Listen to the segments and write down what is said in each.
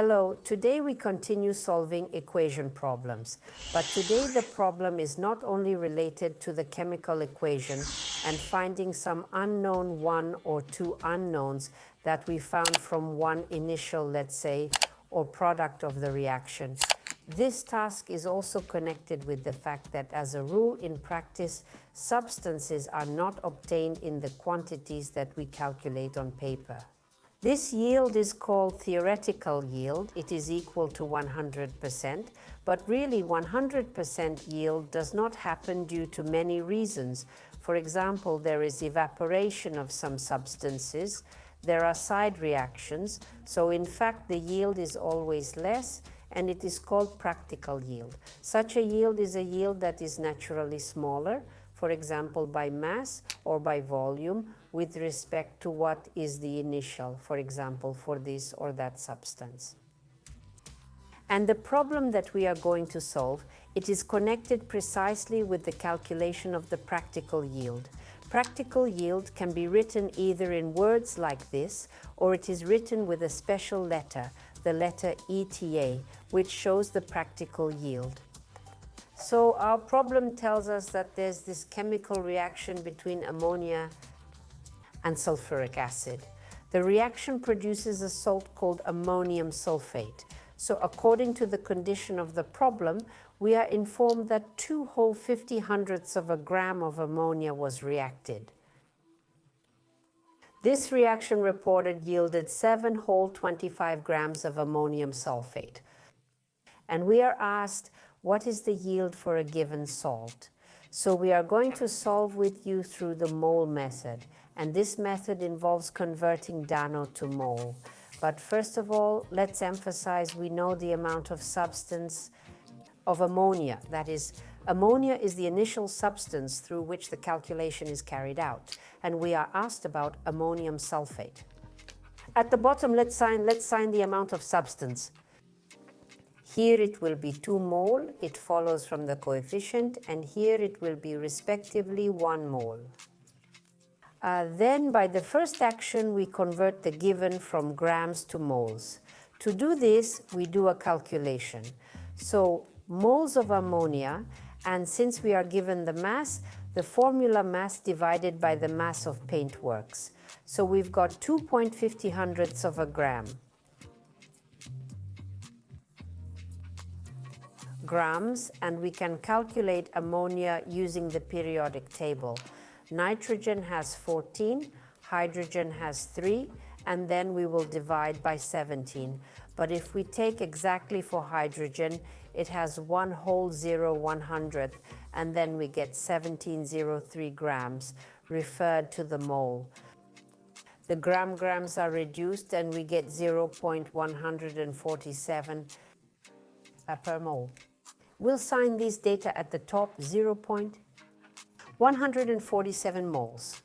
Hello, today we continue solving equation problems, but today the problem is not only related to the chemical equation and finding some unknown one or two unknowns that we found from one initial, let's say, or product of the reaction. This task is also connected with the fact that as a rule in practice, substances are not obtained in the quantities that we calculate on paper. This yield is called theoretical yield. It is equal to 100%, but really 100% yield does not happen due to many reasons. For example, there is evaporation of some substances, there are side reactions, so in fact the yield is always less, and it is called practical yield. Such a yield is a yield that is naturally smaller, for example by mass or by volume, with respect to what is the initial, for example, for this or that substance. And the problem that we are going to solve, it is connected precisely with the calculation of the practical yield. Practical yield can be written either in words like this, or it is written with a special letter, the letter ETA, which shows the practical yield. So our problem tells us that there's this chemical reaction between ammonia and sulfuric acid. The reaction produces a salt called ammonium sulfate. So according to the condition of the problem, we are informed that 2 whole 50/100ths of a gram of ammonia was reacted. This reaction reported yielded 7 whole 25 grams of ammonium sulfate. And we are asked, what is the yield for a given salt? So we are going to solve with you through the mole method. And this method involves converting dano to mole. But first of all, let's emphasize we know the amount of substance of ammonia. That is, ammonia is the initial substance through which the calculation is carried out. And we are asked about ammonium sulfate. At the bottom, let's sign the amount of substance. Here it will be 2 mole, it follows from the coefficient, and here it will be respectively 1 mole. Then by the first action, we convert the given from grams to moles. To do this, we do a calculation. So moles of ammonia, and since we are given the mass, the formula mass divided by the mass of paint works. So we've got 2.50 of a gram. Grams, and we can calculate ammonia using the periodic table. Nitrogen has 14, hydrogen has 3, and then we will divide by 17. But if we take exactly for hydrogen, it has 1 whole 0/100th, and then we get 1703 grams, referred to the mole. The grams are reduced, and we get 0.147 per mole. We'll sign these data at the top, 0.147 moles.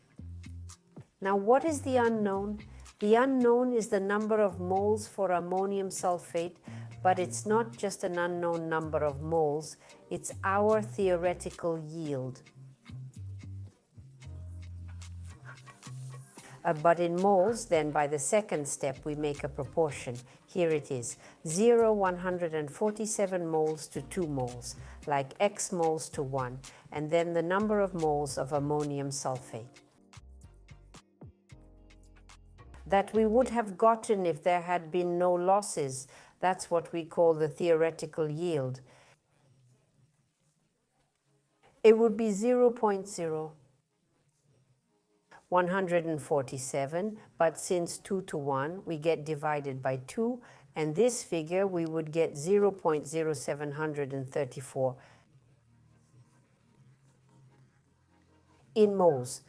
Now, what is the unknown? The unknown is the number of moles for ammonium sulfate, but it's not just an unknown number of moles, it's our theoretical yield. But in moles, then by the second step, we make a proportion. Here it is, 147 moles to 2 moles, like X moles to 1, and then the number of moles of ammonium sulfate. That we would have gotten if there had been no losses. That's what we call the theoretical yield. It would be 0.147, but since 2 to 1, we get divided by 2, and this figure we would get 0.0734 in moles.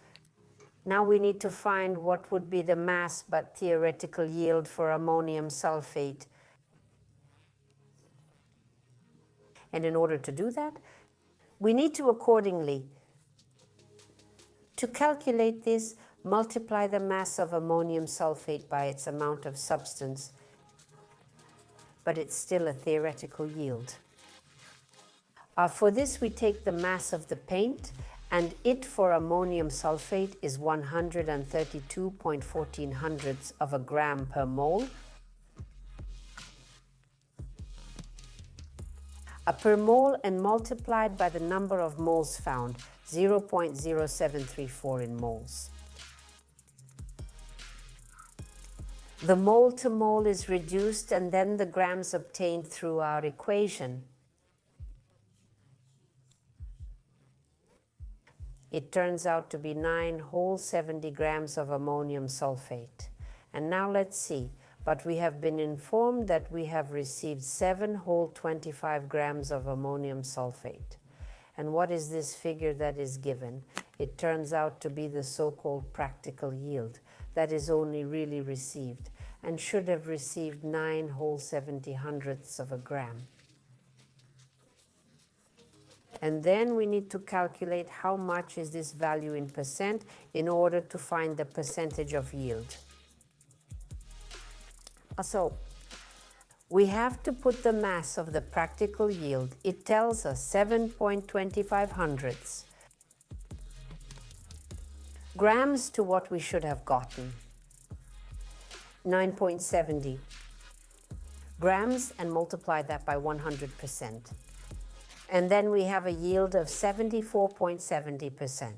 Now we need to find what would be the mass but theoretical yield for ammonium sulfate. And in order to do that, we need to accordingly, to calculate this, multiply the mass of ammonium sulfate by its amount of substance, but it's still a theoretical yield. For this, we take the mass of the paint, and it for ammonium sulfate is 132.14 of a gram per mole. per mole and multiplied by the number of moles found, 0.0734 in moles. The mole to mole is reduced and then the grams obtained through our equation. It turns out to be 9 whole 70 grams of ammonium sulfate. And now let's see. But we have been informed that we have received 7 whole 25 grams of ammonium sulfate. And what is this figure that is given? It turns out to be the so-called practical yield that is only really received and should have received 9 whole 70 hundredths of a gram. And then we need to calculate how much is this value in percent in order to find the percentage of yield. So we have to put the mass of the practical yield. It tells us 7.25 hundredths grams to what we should have gotten, 9.70 grams, and multiply that by 100%. And then we have a yield of 74.70%.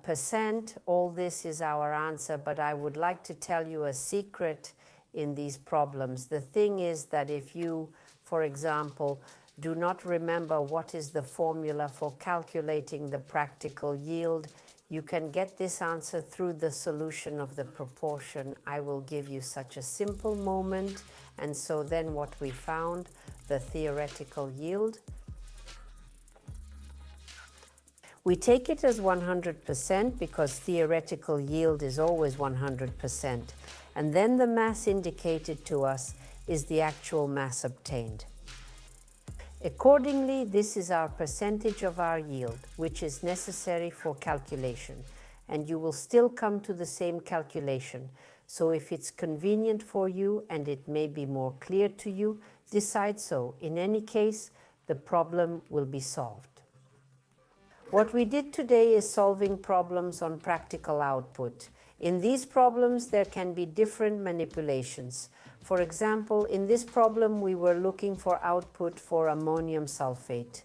Percent, all this is our answer, but I would like to tell you a secret in these problems. The thing is that if you, for example, do not remember what is the formula for calculating the practical yield, you can get this answer through the solution of the proportion. I will give you such a simple moment. And so then what we found, the theoretical yield, we take it as 100% because theoretical yield is always 100%. And then the mass indicated to us is the actual mass obtained. Accordingly, this is our percentage of our yield, which is necessary for calculation. And you will still come to the same calculation. So if it's convenient for you and it may be more clear to you, decide so. In any case, the problem will be solved. What we did today is solving problems on practical output. In these problems, there can be different manipulations. For example, in this problem, we were looking for output for ammonium sulfate.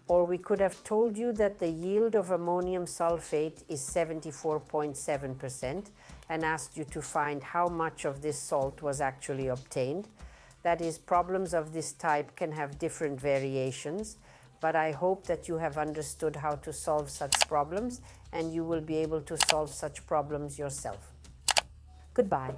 Or we could have told you that the yield of ammonium sulfate is 74.7% and asked you to find how much of this salt was actually obtained. That is, problems of this type can have different variations, but I hope that you have understood how to solve such problems and you will be able to solve such problems yourself. Goodbye.